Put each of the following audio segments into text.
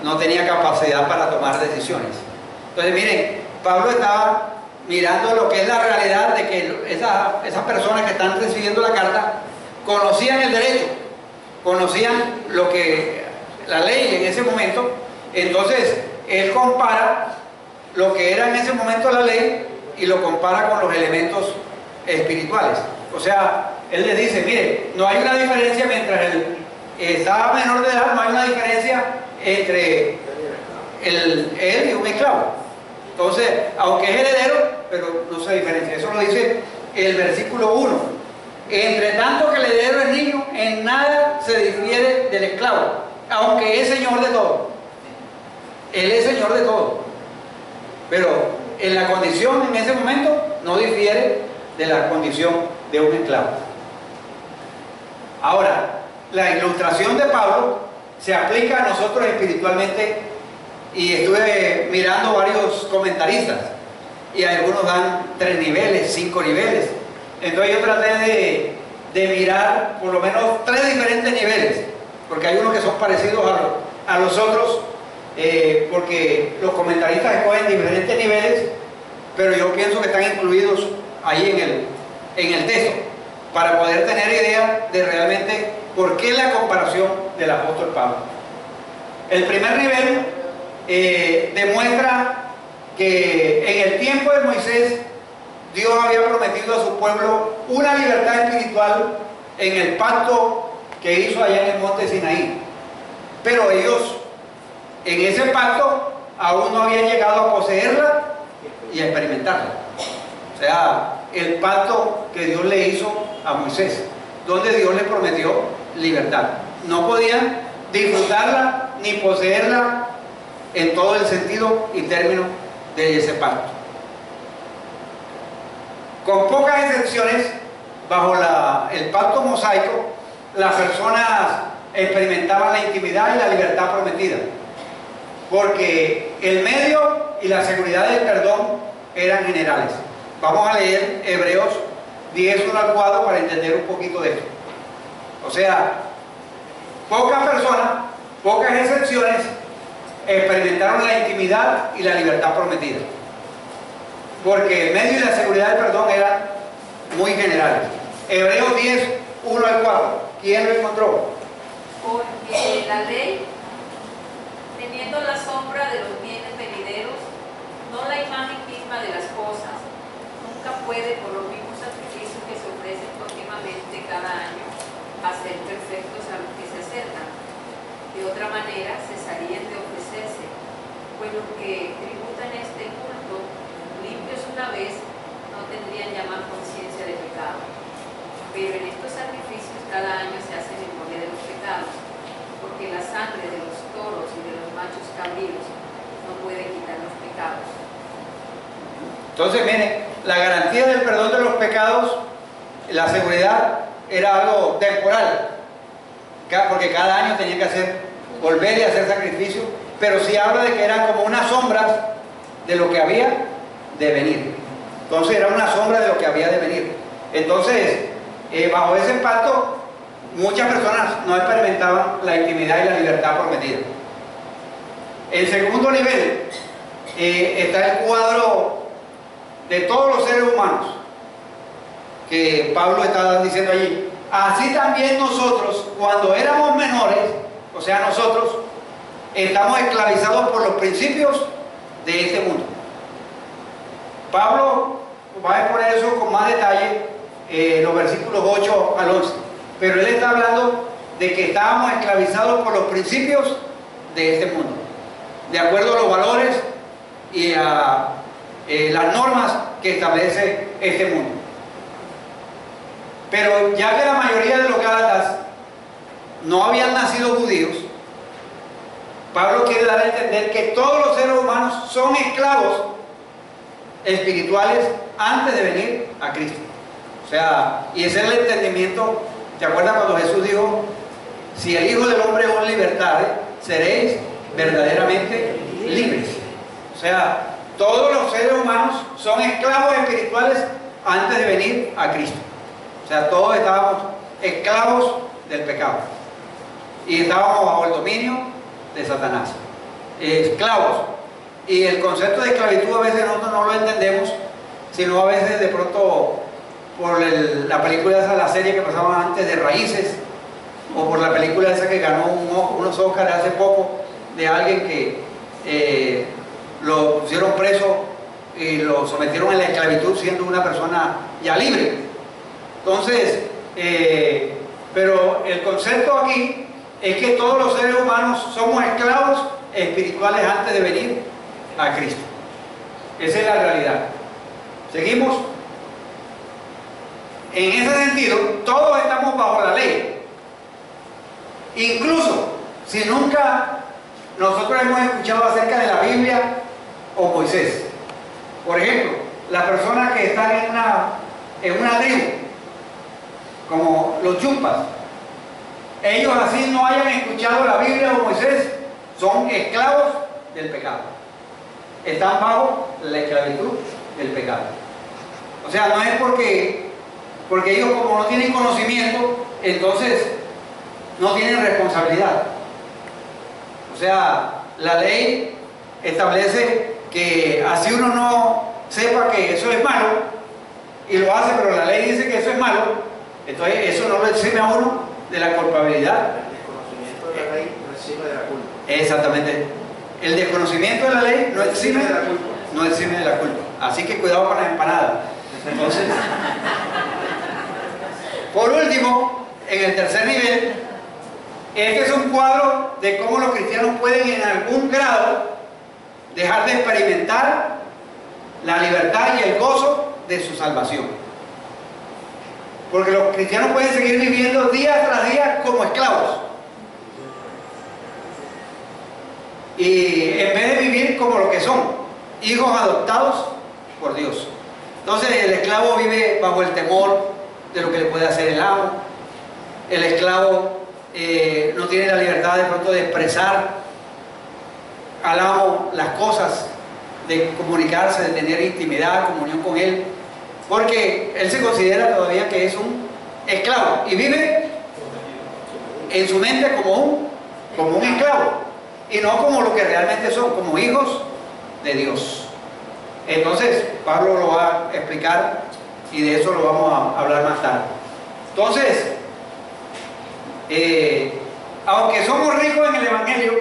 no tenía capacidad para tomar decisiones. Entonces miren, Pablo estaba mirando lo que es la realidad de que esas personas que están recibiendo la carta conocían el derecho, conocían lo que la ley en ese momento. Entonces él compara lo que era en ese momento la ley y lo compara con los elementos espirituales. O sea, él les dice, mire, no hay una diferencia mientras él estaba menor de edad, no hay una diferencia entre él y un esclavo. Entonces, aunque es heredero, pero no se diferencia. Eso lo dice el versículo 1. Entre tanto que el heredero es niño, en nada se difiere del esclavo, aunque es señor de todo. Él es señor de todo. Pero en la condición en ese momento no difiere de la condición de un esclavo. Ahora, la ilustración de Pablo se aplica a nosotros espiritualmente, y estuve mirando varios comentaristas y algunos dan 3 niveles, 5 niveles. Entonces yo traté de mirar por lo menos 3 diferentes niveles, porque hay unos que son parecidos a los otros, porque los comentaristas escogen diferentes niveles, pero yo pienso que están incluidos ahí en el texto, para poder tener idea de realmente por qué la comparación del apóstol Pablo. El primer nivel demuestra que en el tiempo de Moisés Dios había prometido a su pueblo una libertad espiritual en el pacto que hizo allá en el monte Sinaí, pero ellos en ese pacto aún no habían llegado a poseerla y a experimentarla. O sea, el pacto que Dios le hizo a Moisés, donde Dios le prometió libertad. No podían disfrutarla ni poseerla en todo el sentido y término de ese pacto. Con pocas excepciones, bajo el pacto mosaico, las personas experimentaban la intimidad y la libertad prometida, porque el medio y la seguridad del perdón eran generales. Vamos a leer Hebreos 10, 1 al 4 para entender un poquito de esto. O sea, pocas personas, pocas excepciones experimentaron la intimidad y la libertad prometida, porque el medio y la seguridad del perdón eran muy generales. Hebreos 10, 1 al 4. ¿Quién lo encontró? Porque la ley, teniendo la sombra de los bienes venideros, no la imagen misma de las cosas, nunca puede, por los mismos sacrificios que se ofrecen continuamente cada año, hacer perfectos a los que se acercan. De otra manera, cesarían de ofrecerse, pues los que tributan este culto, limpios una vez, no tendrían ya más conciencia de pecado. Pero en estos sacrificios cada año se hace memoria de los pecados, porque la sangre de los toros y de los machos cabríos no puede quitar los pecados. Entonces, miren, la garantía del perdón de los pecados, la seguridad, era algo temporal, porque cada año tenía que volver y hacer sacrificio, pero sí habla de que eran como unas sombras de lo que había de venir. Entonces era una sombra de lo que había de venir. Entonces, bajo ese pacto, muchas personas no experimentaban la intimidad y la libertad prometida. El segundo nivel está el cuadro de todos los seres humanos que Pablo está diciendo allí. Así también nosotros, cuando éramos menores, o sea, nosotros estamos esclavizados por los principios de este mundo. Pablo va a exponer eso con más detalle los versículos 8 al 11, pero él está hablando de que estábamos esclavizados por los principios de este mundo, de acuerdo a los valores y a las normas que establece este mundo. Pero ya que la mayoría de los gálatas no habían nacido judíos, Pablo quiere dar a entender que todos los seres humanos son esclavos espirituales antes de venir a Cristo. O sea, y ese es el entendimiento. ¿Te acuerdas cuando Jesús dijo: si el Hijo del Hombre os libertare, seréis verdaderamente libres? O sea, todos los seres humanos son esclavos espirituales antes de venir a Cristo. O sea, todos estábamos esclavos del pecado y estábamos bajo el dominio de Satanás. esclavos. Y el concepto de esclavitud a veces nosotros no lo entendemos, sino a veces de pronto por la película esa, la serie que pasaba antes de Raíces, o por la película esa que ganó unos Oscars hace poco, de alguien que lo pusieron preso y lo sometieron a la esclavitud siendo una persona ya libre. Entonces, pero el concepto aquí es que todos los seres humanos somos esclavos espirituales antes de venir a Cristo. Esa es la realidad. ¿Seguimos? En ese sentido, todos estamos bajo la ley. Incluso si nunca nosotros hemos escuchado acerca de la Biblia o Moisés. Por ejemplo, las personas que están en una tribu, como los Yumpas, ellos así no hayan escuchado la Biblia o Moisés, son esclavos del pecado. Están bajo la esclavitud del pecado. O sea, no es porque ellos como no tienen conocimiento, entonces no tienen responsabilidad. O sea, la ley establece que así uno no sepa que eso es malo y lo hace, pero la ley dice que eso es malo, entonces eso no lo exime a uno de la culpabilidad. El desconocimiento de la ley no exime de la culpa. Exactamente. El desconocimiento de la ley no exime de la culpa. No exime de la culpa. Así que cuidado con las empanadas. Entonces, por último, en el tercer nivel, este es un cuadro de cómo los cristianos pueden en algún grado dejar de experimentar la libertad y el gozo de su salvación. Porque los cristianos pueden seguir viviendo día tras día como esclavos. Y en vez de vivir como lo que son, hijos adoptados por Dios. Entonces el esclavo vive bajo el temor de lo que le puede hacer el amo. El esclavo no tiene la libertad de pronto de expresar al amo las cosas, de comunicarse, de tener intimidad, comunión con él, porque él se considera todavía que es un esclavo y vive en su mente como un esclavo y no como lo que realmente son, como hijos de Dios. Entonces Pablo lo va a explicar y de eso lo vamos a hablar más tarde. Entonces, aunque somos ricos en el Evangelio,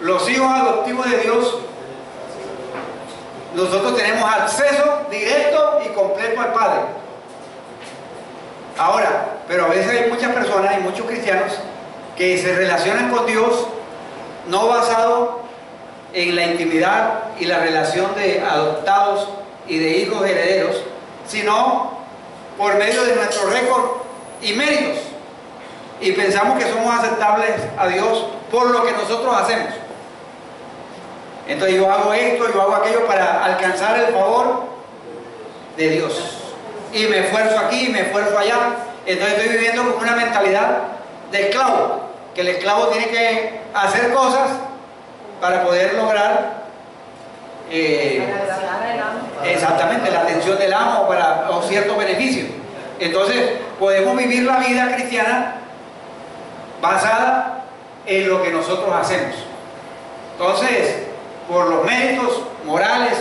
los hijos adoptivos de Dios, nosotros tenemos acceso directo y completo al Padre. Ahora, pero a veces hay muchas personas y muchos cristianos que se relacionan con Dios no basado en la intimidad y la relación de adoptados y de hijos herederos, sino por medio de nuestro récord y méritos. Y pensamos que somos aceptables a Dios por lo que nosotros hacemos. Entonces yo hago esto, yo hago aquello para alcanzar el favor de Dios. Y me esfuerzo aquí, me esfuerzo allá. Entonces estoy viviendo con una mentalidad de esclavo, que el esclavo tiene que hacer cosas para poder lograr exactamente la atención del amo o ciertos beneficios. Entonces podemos vivir la vida cristiana basada en lo que nosotros hacemos. Entonces, por los méritos morales,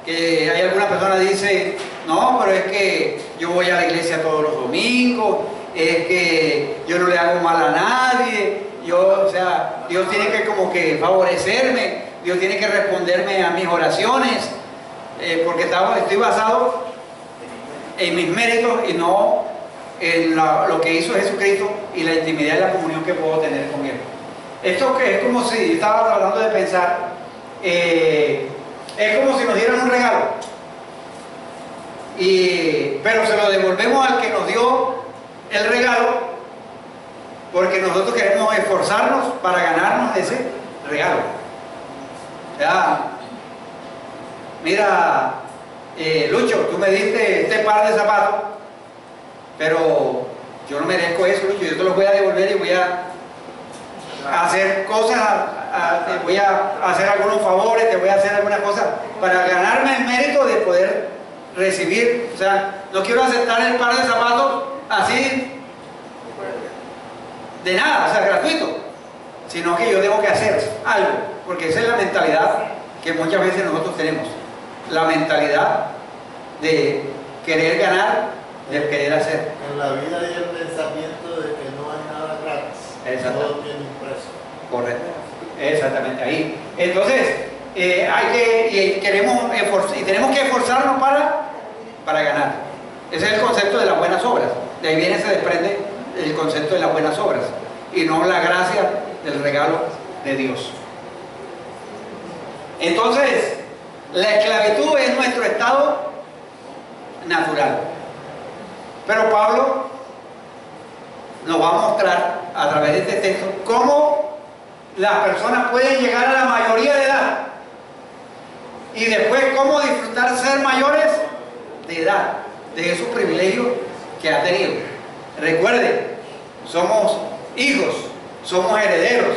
que hay alguna persona que dice, no, pero es que yo voy a la iglesia todos los domingos, es que yo no le hago mal a nadie, o sea, Dios tiene que como que favorecerme, Dios tiene que responderme a mis oraciones, porque estoy basado en mis méritos y no en lo que hizo Jesucristo y la intimidad y la comunión que puedo tener con Él. Esto que es como si, estaba tratando de pensar, es como si nos dieran un regalo, pero se lo devolvemos al que nos dio el regalo, porque nosotros queremos esforzarnos para ganarnos ese regalo. Ya, mira, Lucho, tú me diste este par de zapatos, pero yo no merezco eso, Lucho, yo te los voy a devolver y voy a hacer cosas, te voy a hacer algunos favores, te voy a hacer algunas cosas para ganarme el mérito de poder recibir. O sea, no quiero aceptar el par de zapatos así de nada, o sea, gratuito. sino que yo tengo que hacer algo, porque esa es la mentalidad que muchas veces nosotros tenemos, la mentalidad de querer ganar, de querer hacer. En la vida hay el pensamiento de que no hay nada gratis, todo tiene un precio. Correcto, exactamente ahí. Entonces, tenemos que esforzarnos para ganar. Ese es el concepto de las buenas obras. De ahí se desprende el concepto de las buenas obras y no la gracia del regalo de Dios. Entonces, la esclavitud es nuestro estado natural. Pero Pablo nos va a mostrar a través de este texto cómo las personas pueden llegar a la mayoría de edad y después cómo disfrutar ser mayores de edad, de esos privilegios que ha tenido. Recuerden, somos hijos, somos herederos,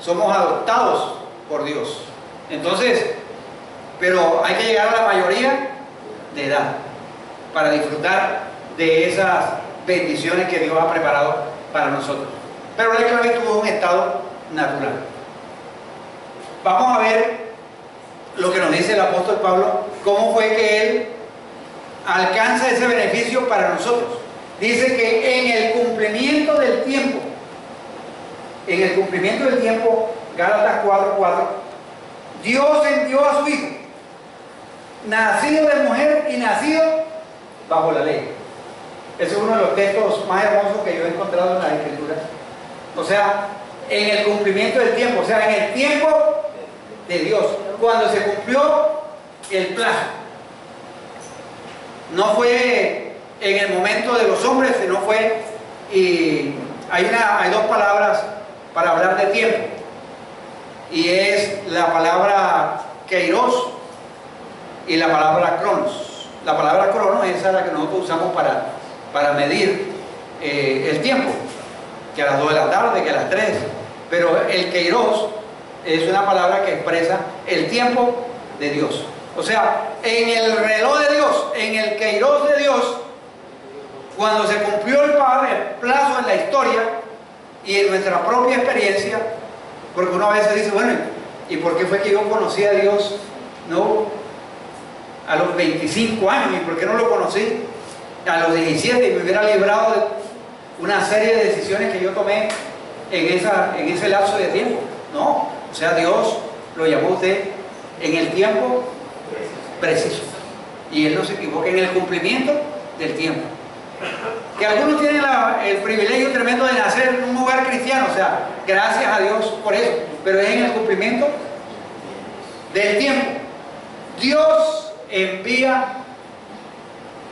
somos adoptados por Dios. Entonces, pero hay que llegar a la mayoría de edad para disfrutar de esas bendiciones que Dios ha preparado para nosotros. Pero la esclavitud es un estado natural. Vamos a ver lo que nos dice el apóstol Pablo, cómo fue que él alcanza ese beneficio para nosotros. Dice que en el cumplimiento del tiempo, Gálatas 4:4, Dios envió a su Hijo, nacido de mujer y nacido bajo la ley. Ese es uno de los textos más hermosos que yo he encontrado en las Escrituras. O sea, en el cumplimiento del tiempo, o sea, en el tiempo de Dios, cuando se cumplió el plazo. No fue en el momento de los hombres, sino fue, y hay dos palabras para hablar de tiempo, y es la palabra kairos y la palabra cronos. La palabra cronos es esa la que nosotros usamos para medir el tiempo, que a las 2 de la tarde, que a las 3, pero el kairos es una palabra que expresa el tiempo de Dios. O sea, en el reloj de Dios, en el kairos de Dios, cuando se cumplió el plazo en la historia y en nuestra propia experiencia, porque uno a veces dice, bueno, ¿y por qué fue que yo conocí a Dios a los 25 años? ¿Y por qué no lo conocí a los 17 y me hubiera librado de una serie de decisiones que yo tomé en ese lapso de tiempo? No, o sea, Dios lo llamó a usted en el tiempo preciso, y Él no se equivoca en el cumplimiento del tiempo. Que algunos tienen el privilegio tremendo de nacer en un hogar cristiano, o sea, gracias a Dios por eso, pero es en el cumplimiento del tiempo. Dios envía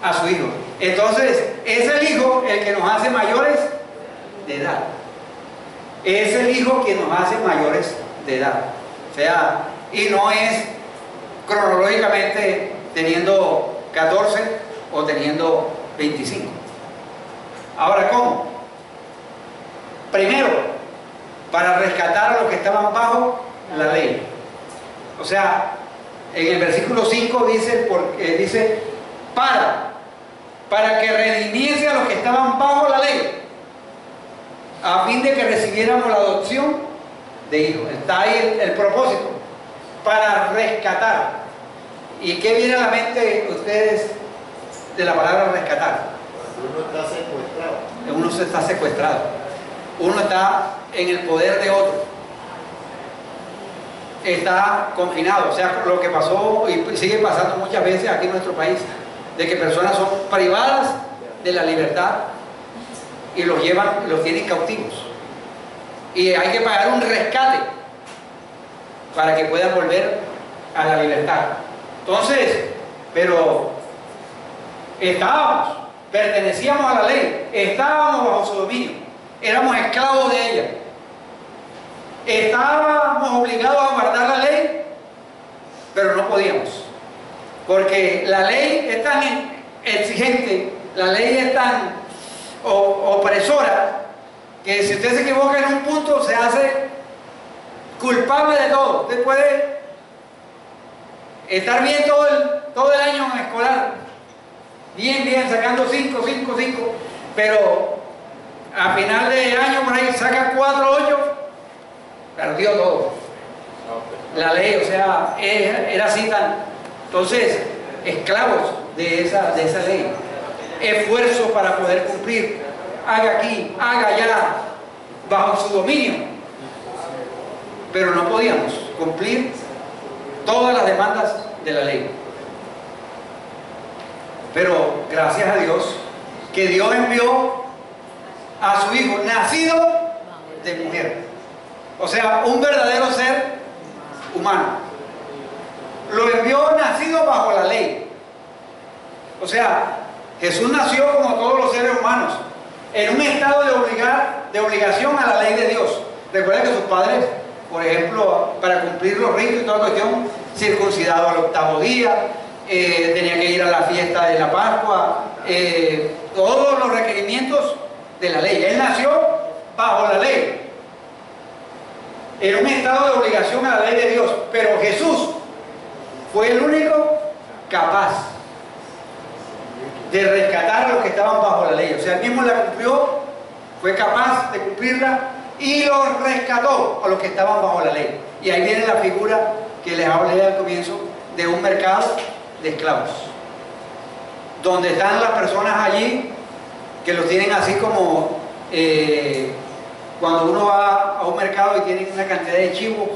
a su Hijo. Entonces, es el Hijo el que nos hace mayores de edad. Es el Hijo que nos hace mayores de edad. O sea, y no es cronológicamente teniendo 14 o teniendo 25. Ahora, ¿cómo? Primero, para rescatar a los que estaban bajo la ley. O sea, en el versículo 5 dice para que redimiese a los que estaban bajo la ley, a fin de que recibiéramos la adopción de hijos. Está ahí el propósito, para rescatar. ¿Y qué viene a la mente de ustedes de la palabra rescatar? Uno está secuestrado. Uno se está secuestrado. Uno está en el poder de otro. Está confinado. O sea, lo que pasó y sigue pasando muchas veces aquí en nuestro país, de que personas son privadas de la libertad y los tienen cautivos. Y hay que pagar un rescate para que puedan volver a la libertad. Entonces, pero pertenecíamos a la ley, estábamos bajo su dominio, éramos esclavos de ella, estábamos obligados a guardar la ley, pero no podíamos, porque la ley es tan exigente, la ley es tan opresora, que si usted se equivoca en un punto se hace culpable de todo. Usted puede estar bien todo el año en escolar, bien, sacando 5, pero a final de año por ahí saca 4, 8 perdió todo. La ley, o sea, era así tan... Entonces, esclavos de esa ley. Esfuerzo para poder cumplir. Haga aquí, haga allá, bajo su dominio. Pero no podíamos cumplir todas las demandas de la ley. Pero gracias a Dios, que Dios envió a su Hijo, nacido de mujer. O sea, un verdadero ser humano. Lo envió nacido bajo la ley. O sea, Jesús nació como todos los seres humanos, en un estado de obligación a la ley de Dios. Recuerda que sus padres, por ejemplo, para cumplir los ritos y toda cuestión, circuncidado al 8º día, tenía que ir a la fiesta de la Pascua, todos los requerimientos de la ley. Él nació bajo la ley, en un estado de obligación a la ley de Dios. Pero Jesús fue el único capaz de rescatar a los que estaban bajo la ley. O sea, él mismo la cumplió, fue capaz de cumplirla y los rescató a los que estaban bajo la ley. Y ahí viene la figura que les hablé al comienzo de un mercado de esclavos, donde están las personas allí que los tienen así como cuando uno va a un mercado y tienen una cantidad de chivos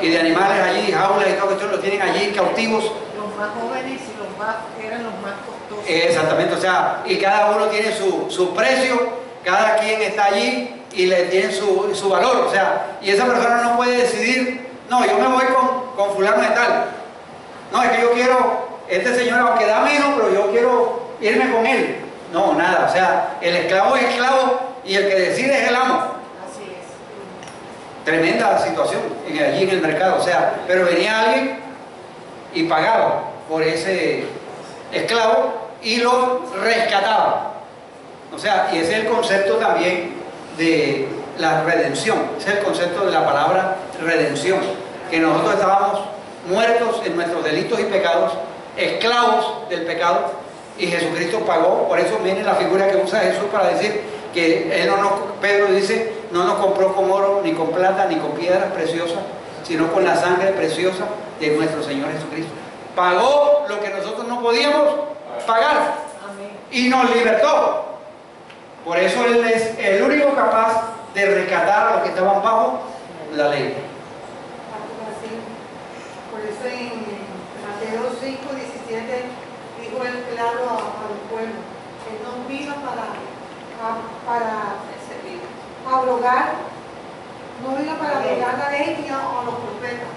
y de animales allí, jaulas y todo esto, los tienen allí cautivos. Los más jóvenes y los más eran los más costosos. Exactamente, o sea, y cada uno tiene su precio, cada quien está allí y le tiene su valor, o sea, y esa persona no puede decidir, no, yo me voy con fulano de tal, no, es que yo quiero, este señor aunque da menos, pero yo quiero irme con él. No, nada, o sea, el esclavo es esclavo y el que decide es el amo. Así es. Tremenda situación allí en el mercado, o sea, pero venía alguien y pagaba por ese esclavo y lo rescataba. O sea, y ese es el concepto también de la redención, ese es el concepto de la palabra redención, que nosotros estábamos muertos en nuestros delitos y pecados, esclavos del pecado, y Jesucristo pagó. Por eso viene la figura que usa Jesús para decir que él Pedro dice, no nos compró con oro, ni con plata, ni con piedras preciosas, sino con la sangre preciosa de nuestro Señor Jesucristo. Pagó lo que nosotros no podíamos pagar. Amén. Y nos libertó. Por eso Él es el único capaz de rescatar a los que estaban bajo la ley. Por eso en Mateo 5:17 dijo él claro al pueblo, Él no vino para abrogar, no vino para abrogar la ley ni a los profetas.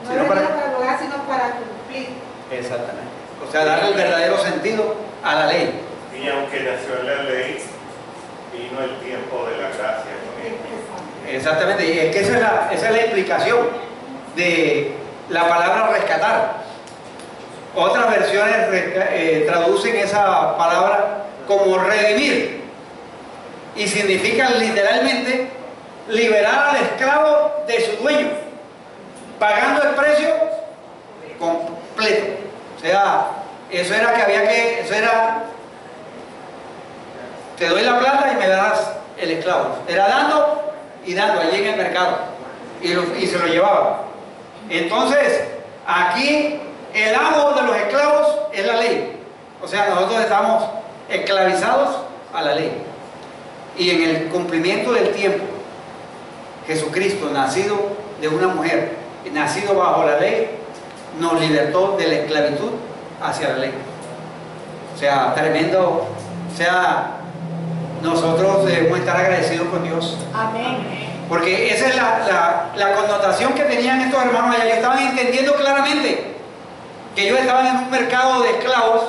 No vino para abrogar, sino para cumplir. Exactamente. O sea, darle el verdadero sentido a la ley. Y aunque nació en la ley, vino el tiempo de la gracia con él. Exactamente, y es que esa es la explicación de la palabra rescatar. Otras versiones traducen esa palabra como redimir y significa literalmente liberar al esclavo de su dueño, pagando el precio completo. O sea, eso era te doy la plata y me das el esclavo. Era dando y dando allí en el mercado y se lo llevaba. Entonces, aquí el amo de los esclavos es la ley. O sea, nosotros estamos esclavizados a la ley. Y en el cumplimiento del tiempo, Jesucristo, nacido de una mujer, nacido bajo la ley, nos libertó de la esclavitud hacia la ley. O sea, tremendo. O sea, nosotros debemos estar agradecidos con Dios. Amén. Porque esa es la connotación que tenían estos hermanos allá. Ellos estaban entendiendo claramente que ellos estaban en un mercado de esclavos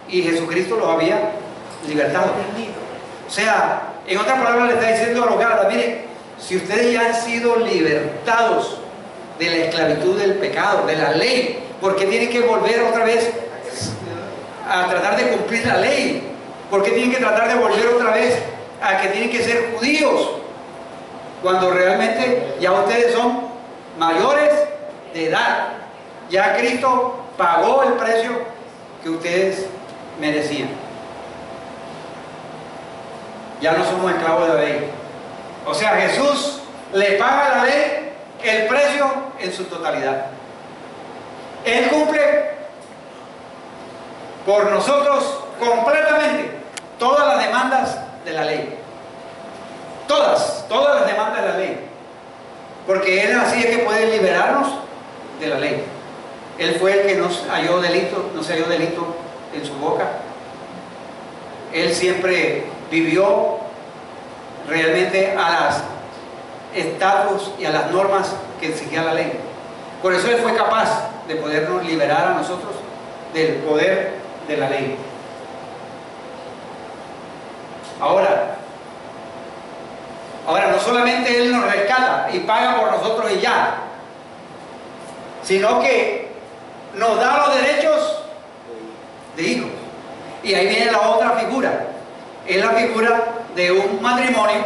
y Jesucristo los había libertado. O sea, en otras palabras le está diciendo a los Gálatas, miren, si ustedes ya han sido libertados de la esclavitud del pecado, de la ley, ¿por qué tienen que volver otra vez a tratar de cumplir la ley? ¿Por qué tienen que tratar de volver otra vez a que tienen que ser judíos? Cuando realmente ya ustedes son mayores de edad. Ya Cristo pagó el precio que ustedes merecían. Ya no somos esclavos de la ley. O sea, Jesús le paga a la ley el precio en su totalidad. Él cumple por nosotros completamente todas las demandas de la ley. Todas las demandas de la ley. Porque Él así es que puede liberarnos de la ley. Él fue el que no se halló delito en su boca. Él siempre vivió realmente a las estatus y a las normas que exigía la ley. Por eso Él fue capaz de podernos liberar a nosotros del poder de la ley. Ahora no solamente Él nos rescata y paga por nosotros y ya, sino que nos da los derechos de hijos. Y ahí viene la otra figura. Es la figura de un matrimonio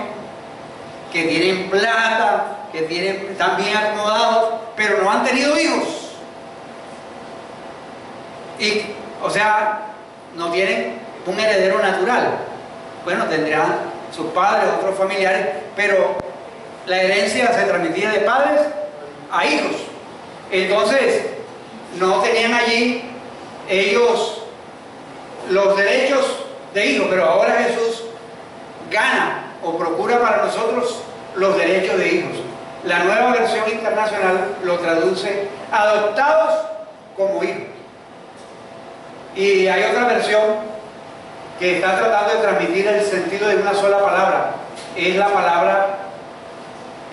que tienen plata, que están bien acomodados, pero no han tenido hijos. Y, o sea, no tienen un heredero natural. Bueno, tendrán sus padres, otros familiares, pero la herencia se transmitía de padres a hijos. Entonces, no tenían allí ellos los derechos de hijos, pero ahora Jesús gana o procura para nosotros los derechos de hijos. La Nueva Versión Internacional lo traduce adoptados como hijos. Y hay otra versión que está tratando de transmitir el sentido de una sola palabra. Es la palabra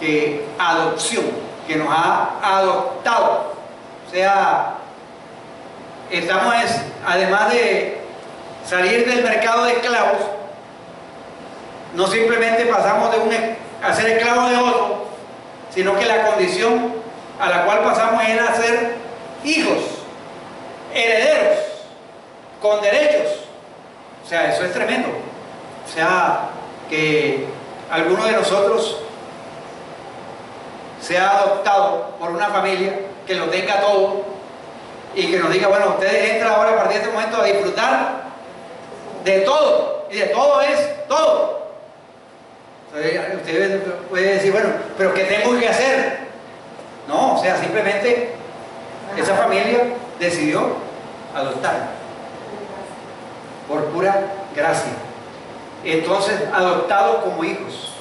que adopción, que nos ha adoptado. O sea, estamos, además de salir del mercado de esclavos, no simplemente pasamos a ser esclavos de otro, sino que la condición a la cual pasamos es a ser hijos, herederos, con derechos. O sea, eso es tremendo. O sea, que alguno de nosotros sea adoptado por una familia que lo tenga todo y que nos diga, bueno, ustedes entran ahora a partir de este momento a disfrutar de todo, y de todo es todo. Usted puede decir, bueno, pero ¿qué tengo que hacer? No, o sea, simplemente esa familia decidió adoptar por pura gracia. Entonces, adoptados como hijos.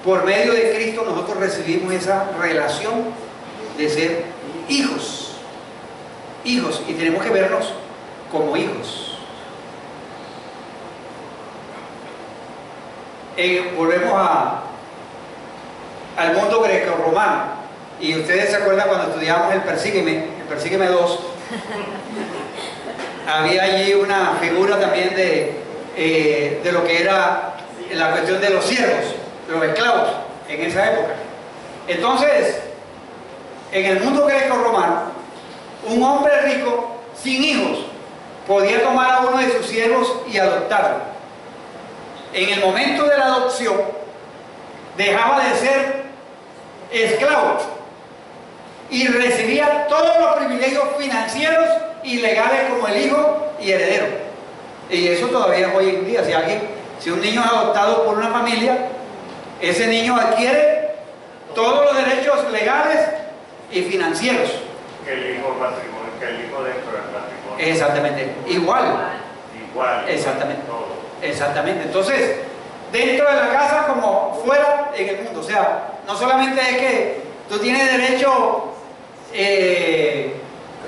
Por medio de Cristo nosotros recibimos esa relación de ser hijos. Hijos, y tenemos que vernos como hijos. Volvemos al mundo greco-romano, y ustedes se acuerdan cuando estudiamos el Persígueme 2, había allí una figura también de lo que era la cuestión de los siervos, de los esclavos en esa época. Entonces, en el mundo greco-romano, un hombre rico sin hijos podía tomar a uno de sus siervos y adoptarlo. En el momento de la adopción, dejaba de ser esclavo y recibía todos los privilegios financieros y legales como el hijo y heredero. Y eso todavía es hoy en día. Si un niño es adoptado por una familia, ese niño adquiere todos los derechos legales y financieros. Que el hijo dentro del matrimonio. Exactamente. Igual. Exactamente. Todo. Exactamente. Entonces, dentro de la casa como fuera en el mundo. O sea, no solamente es que tú tienes derecho, el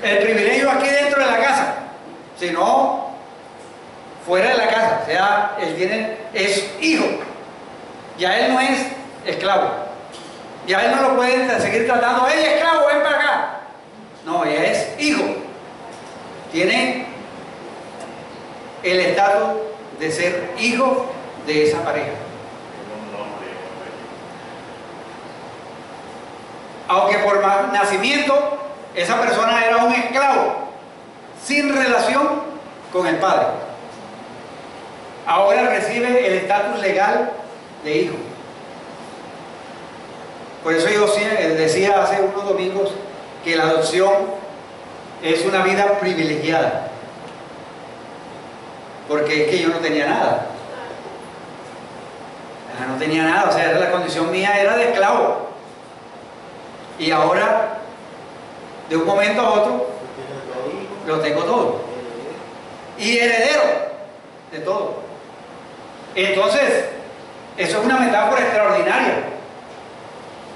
privilegio aquí dentro de la casa, sino fuera de la casa. O sea, es hijo. Ya él no es esclavo. Ya él no lo pueden seguir tratando, ¡hey, esclavo, ven para acá! No, ya es hijo. Tiene el estatus de ser hijo de esa pareja. Aunque por nacimiento esa persona era un esclavo sin relación con el padre, ahora recibe el estatus legal de hijo. Por eso yo decía hace unos domingos que la adopción es una vida privilegiada, porque es que yo no tenía nada. sea, no tenía nada, o sea, la condición mía era de esclavo. Y ahora, de un momento a otro, lo tengo todo. Y heredero de todo. Entonces, eso es una metáfora extraordinaria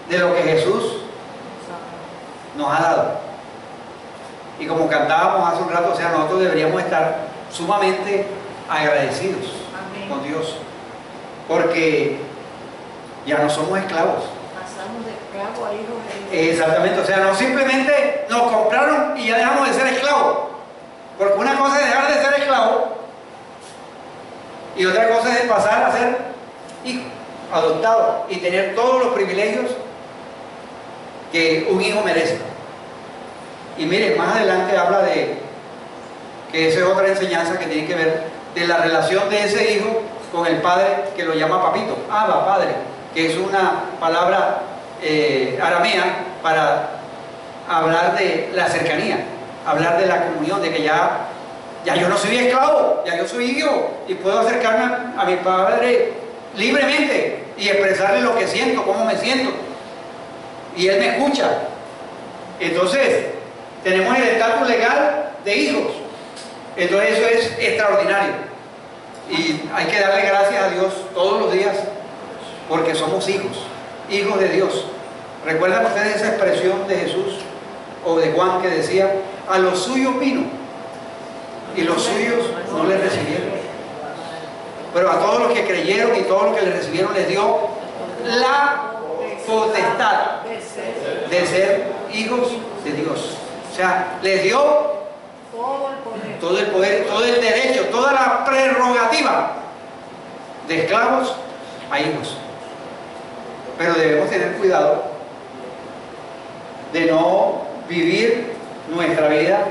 de lo que Jesús nos ha dado. Y como cantábamos hace un rato, o sea, nosotros deberíamos estar sumamente agradecidos con Dios, porque ya no somos esclavos. Pasamos de esclavo a hijos de Dios. Exactamente, o sea, no simplemente nos compraron y ya dejamos de ser esclavos, porque una cosa es dejar de ser esclavo y otra cosa es pasar a ser hijo, adoptado y tener todos los privilegios que un hijo merece. Y miren, más adelante habla de que esa es otra enseñanza que tiene que ver de la relación de ese hijo con el padre, que lo llama papito, Abba, padre, que es una palabra aramea para hablar de la cercanía, hablar de la comunión, de que ya yo no soy esclavo, ya yo soy hijo y puedo acercarme a mi padre libremente y expresarle lo que siento, cómo me siento, y él me escucha. Entonces tenemos el estatus legal de hijos. Entonces eso es extraordinario y hay que darle gracias a Dios todos los días porque somos hijos de Dios. ¿Recuerdan ustedes esa expresión de Jesús o de Juan que decía: a los suyos vino y los suyos no les recibieron, pero a todos los que creyeron y todos los que le recibieron les dio la potestad de ser hijos de Dios? O sea, les dio todo el poder, todo el derecho, toda la prerrogativa de esclavos a hijos. Pero debemos tener cuidado de no vivir nuestra vida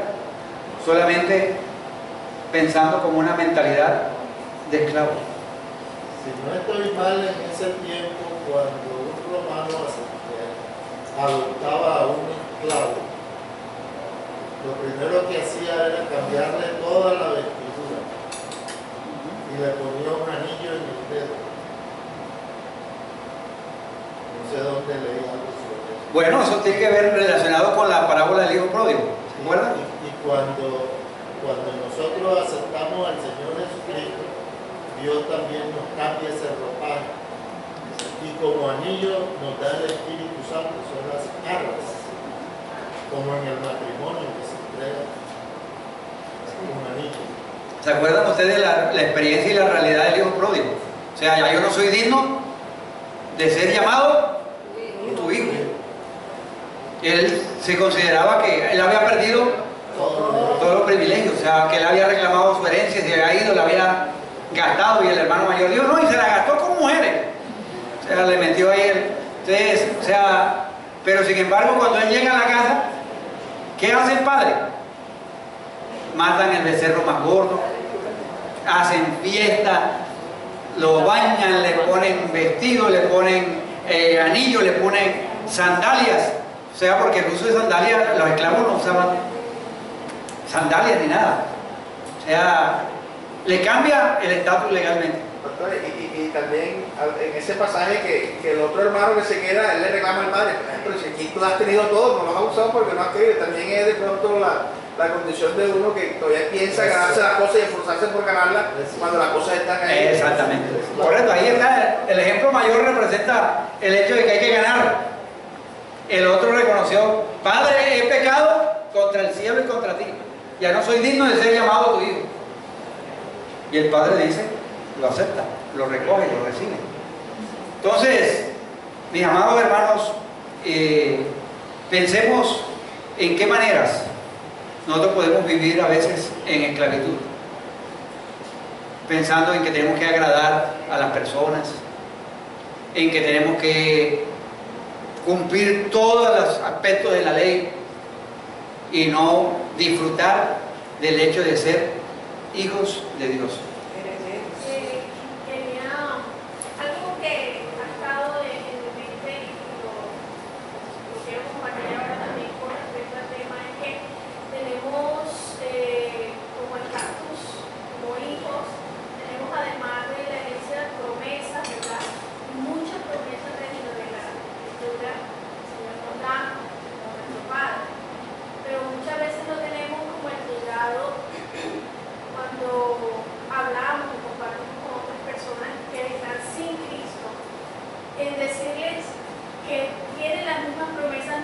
solamente pensando como una mentalidad de esclavo. Si no estoy mal, en ese tiempo, cuando un romano adoptaba a un esclavo, lo primero que hacía era cambiarle toda la vestidura y le ponía un anillo en el dedo. No sé dónde leí algo sobre eso. Bueno, eso tiene que ver relacionado con la parábola del hijo pródigo, ¿se acuerdan? Y cuando nosotros aceptamos al Señor Jesucristo, Dios también nos cambia ese ropaje. Y como anillo nos da el Espíritu Santo, son las arras, como en el matrimonio que se entrega un anillo. ¿Se acuerdan ustedes de la experiencia y la realidad del hijo pródigo? O sea, ya yo no soy digno de ser llamado tu hijo. Él se consideraba que él había perdido todos los privilegios, o sea, que él había reclamado su herencia, se había ido, la había gastado, y el hermano mayor dijo: no, y se la gastó con mujeres. O sea, le metió ahí él. Entonces, o sea, pero sin embargo, cuando él llega a la casa, ¿qué hace el padre? Matan el becerro más gordo, hacen fiesta, lo bañan, le ponen vestido, le ponen anillo, le ponen sandalias. O sea, porque el uso de sandalias, los esclavos no usaban sandalias ni nada. O sea, le cambia el estatus legalmente. Doctor, y también en ese pasaje que el otro hermano que se queda, él le reclama al padre: pero si aquí tú has tenido todo, no lo has usado porque no has querido. También es de pronto la condición de uno que todavía piensa ganarse las cosas y esforzarse por ganarlas cuando las cosas están ahí. Exactamente. Correcto, ahí está. El ejemplo mayor representa el hecho de que hay que ganar. El otro reconoció: Padre, he pecado contra el cielo y contra ti. Ya no soy digno de ser llamado tu hijo. Y el padre dice, lo acepta, lo recoge, lo recibe. Entonces, mis amados hermanos, pensemos en qué maneras nosotros podemos vivir a veces en esclavitud, pensando en que tenemos que agradar a las personas, en que tenemos que cumplir todos los aspectos de la ley y no disfrutar del hecho de ser hijos de Dios. Algo que ha estado en mi mente y lo quiero compartir ahora también con respecto al tema es que tenemos como estatus, como hijos, tenemos además de la herencia de promesas, ¿verdad?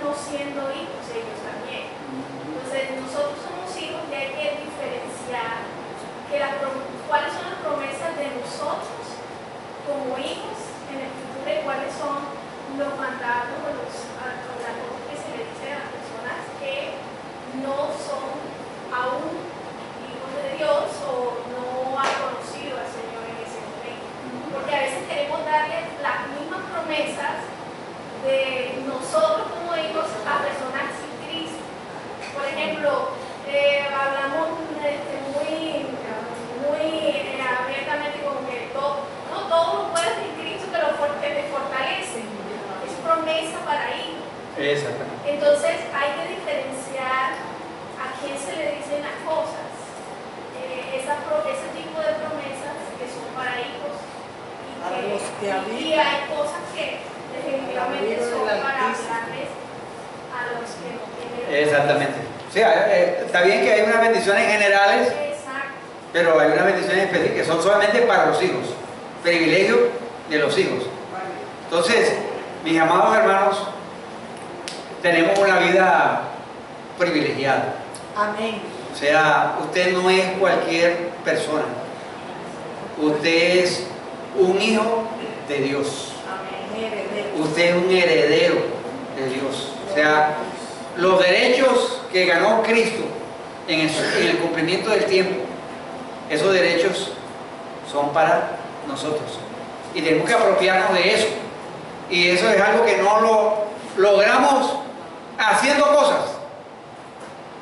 no siendo hijos ellos también. Entonces, nosotros somos hijos y hay que diferenciar cuáles son las promesas de nosotros como hijos en el futuro y cuáles son los mandatos o las cosas que se le dicen a las personas que no son aún hijos de Dios o no han conocido al Señor en ese momento. Porque a veces queremos darle las mismas promesas de nosotros como hijos a personas sin Cristo. Por ejemplo, hablamos muy abiertamente como que no todo lo puedes en Cristo, pero porque te fortalece. Es promesa para hijos. Exactamente. Entonces hay que diferenciar a quién se le dicen las cosas. Ese tipo de promesas que son para hijos y hay cosas que definitivamente son para hablarles a los que no tienen. Exactamente. Sí, está bien que hay unas bendiciones generales, Exacto. pero hay unas bendiciones específicas que son solamente para los hijos, privilegio de los hijos. Entonces, mis amados hermanos, tenemos una vida privilegiada. Amén. O sea, usted no es cualquier persona. Usted es un hijo de Dios. Usted es un heredero de Dios. O sea, los derechos que ganó Cristo en el cumplimiento del tiempo, esos derechos son para nosotros. Y tenemos que apropiarnos de eso. Y eso es algo que no lo logramos haciendo cosas,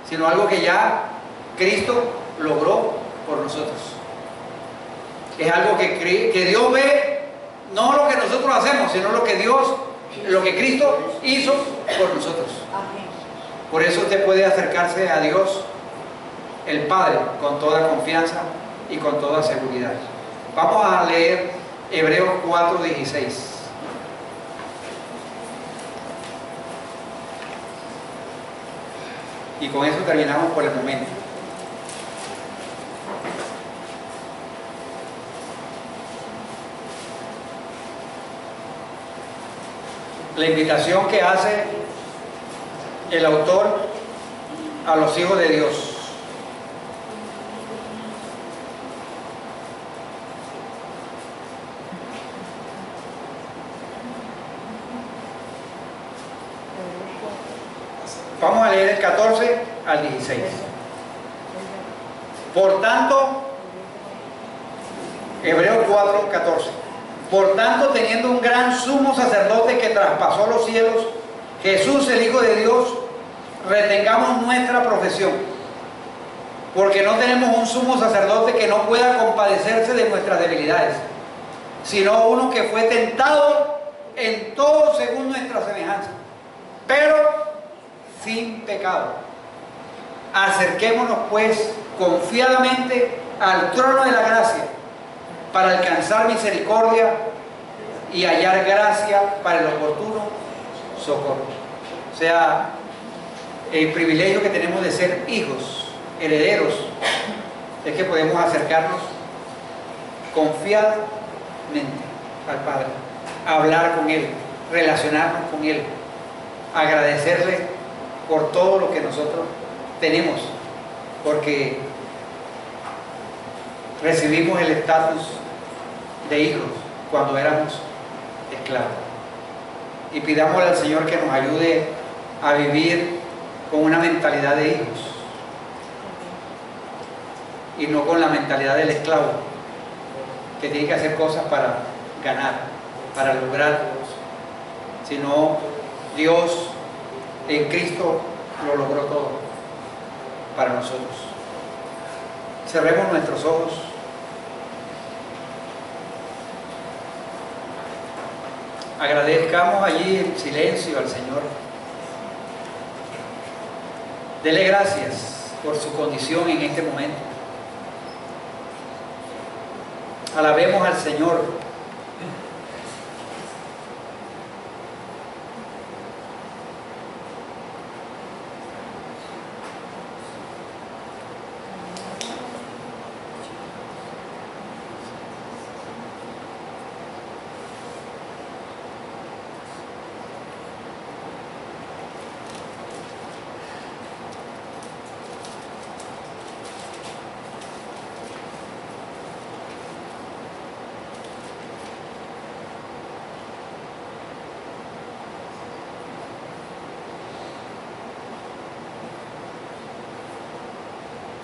sino algo que ya Cristo logró por nosotros. Es algo que Dios ve, no lo que nosotros hacemos, sino lo que Cristo hizo por nosotros. Por eso usted puede acercarse a Dios, el Padre, con toda confianza y con toda seguridad. Vamos a leer Hebreos 4:16. Y con eso terminamos por el momento. La invitación que hace el autor a los hijos de Dios. Vamos a leer el 14 al 16. Por tanto, Hebreos 4, 14. Por tanto, teniendo un gran sumo sacerdote que traspasó los cielos, Jesús, el Hijo de Dios, retengamos nuestra profesión, porque no tenemos un sumo sacerdote que no pueda compadecerse de nuestras debilidades, sino uno que fue tentado en todo según nuestra semejanza, pero sin pecado. Acerquémonos pues confiadamente al trono de la gracia para alcanzar misericordia y hallar gracia para el oportuno socorro. O sea, el privilegio que tenemos de ser hijos, herederos, es que podemos acercarnos confiadamente al Padre, hablar con Él, relacionarnos con Él, agradecerle por todo lo que nosotros tenemos, porque recibimos el estatus de hijos cuando éramos esclavos. Y pidámosle al Señor que nos ayude a vivir con una mentalidad de hijos y no con la mentalidad del esclavo que tiene que hacer cosas para ganar, para lograr, sino Dios en Cristo lo logró todo para nosotros. Cerremos nuestros ojos. Agradezcamos allí en silencio al Señor. Dele gracias por su condición en este momento. Alabemos al Señor.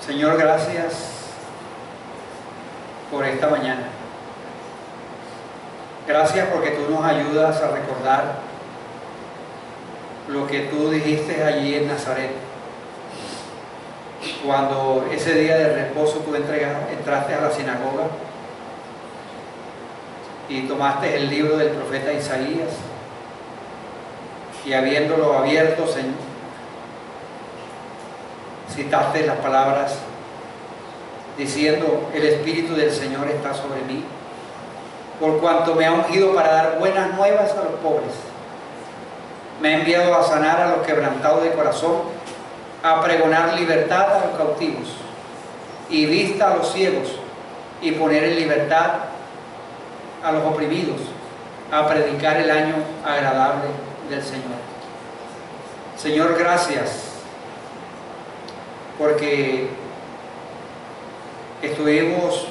Señor, gracias por esta mañana. Gracias porque tú nos ayudas a recordar lo que tú dijiste allí en Nazaret. Cuando ese día de reposo tú entraste a la sinagoga y tomaste el libro del profeta Isaías y habiéndolo abierto, Señor, citaste las palabras diciendo: el Espíritu del Señor está sobre mí, por cuanto me ha ungido para dar buenas nuevas a los pobres. Me ha enviado a sanar a los quebrantados de corazón, a pregonar libertad a los cautivos y vista a los ciegos, y poner en libertad a los oprimidos, a predicar el año agradable del Señor. Señor, gracias porque estuvimos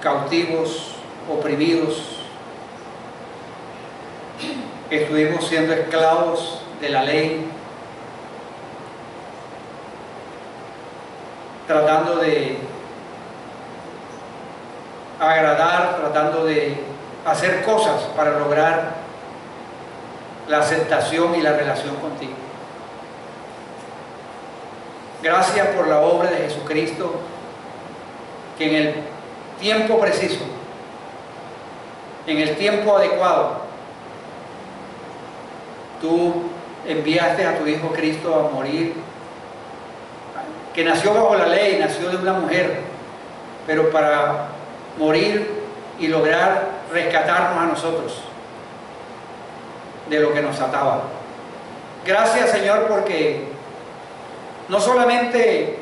cautivos, oprimidos, estuvimos siendo esclavos de la ley, tratando de agradar, tratando de hacer cosas para lograr la aceptación y la relación contigo. Gracias por la obra de Jesucristo, que en el tiempo preciso, en el tiempo adecuado, tú enviaste a tu Hijo Cristo a morir, que nació bajo la ley, nació de una mujer, pero para morir y lograr rescatarnos a nosotros de lo que nos ataba. Gracias, Señor, porque no solamente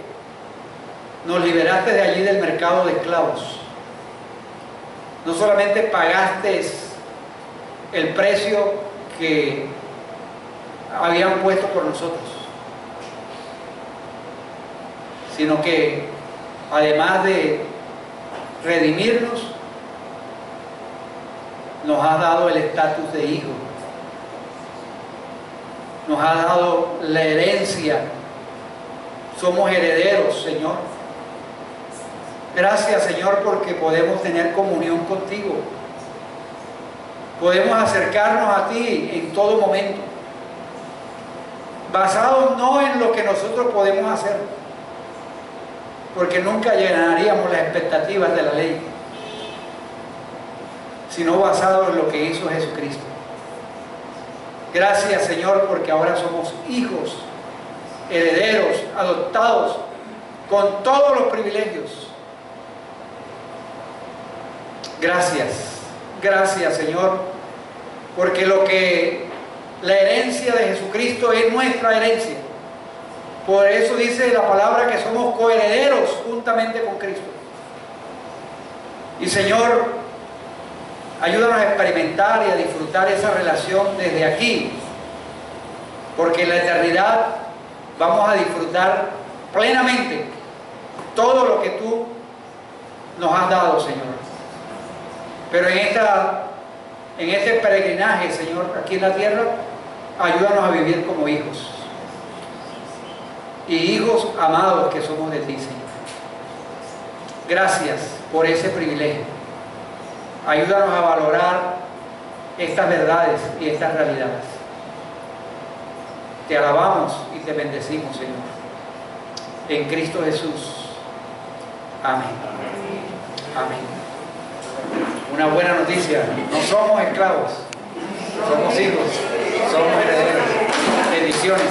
nos liberaste de allí del mercado de esclavos, no solamente pagaste el precio que habían puesto por nosotros, sino que además de redimirnos, nos has dado el estatus de hijo, nos has dado la herencia, somos herederos, Señor. Gracias, Señor, porque podemos tener comunión contigo, podemos acercarnos a ti en todo momento, basados no en lo que nosotros podemos hacer, porque nunca llenaríamos las expectativas de la ley, sino basados en lo que hizo Jesucristo. Gracias, Señor, porque ahora somos hijos, herederos, adoptados, con todos los privilegios. Gracias, gracias, Señor, porque la herencia de Jesucristo es nuestra herencia. Por eso dice la palabra que somos coherederos juntamente con Cristo. Y, Señor, ayúdanos a experimentar y a disfrutar esa relación desde aquí, porque en la eternidad vamos a disfrutar plenamente todo lo que tú nos has dado, Señor. Pero en este peregrinaje, Señor, aquí en la tierra, ayúdanos a vivir como hijos, y hijos amados que somos de ti, Señor. Gracias por ese privilegio. Ayúdanos a valorar estas verdades y estas realidades. Te alabamos y te bendecimos, Señor. En Cristo Jesús. Amén. Amén. Una buena noticia. No somos esclavos. Somos hijos. Somos herederos. Bendiciones.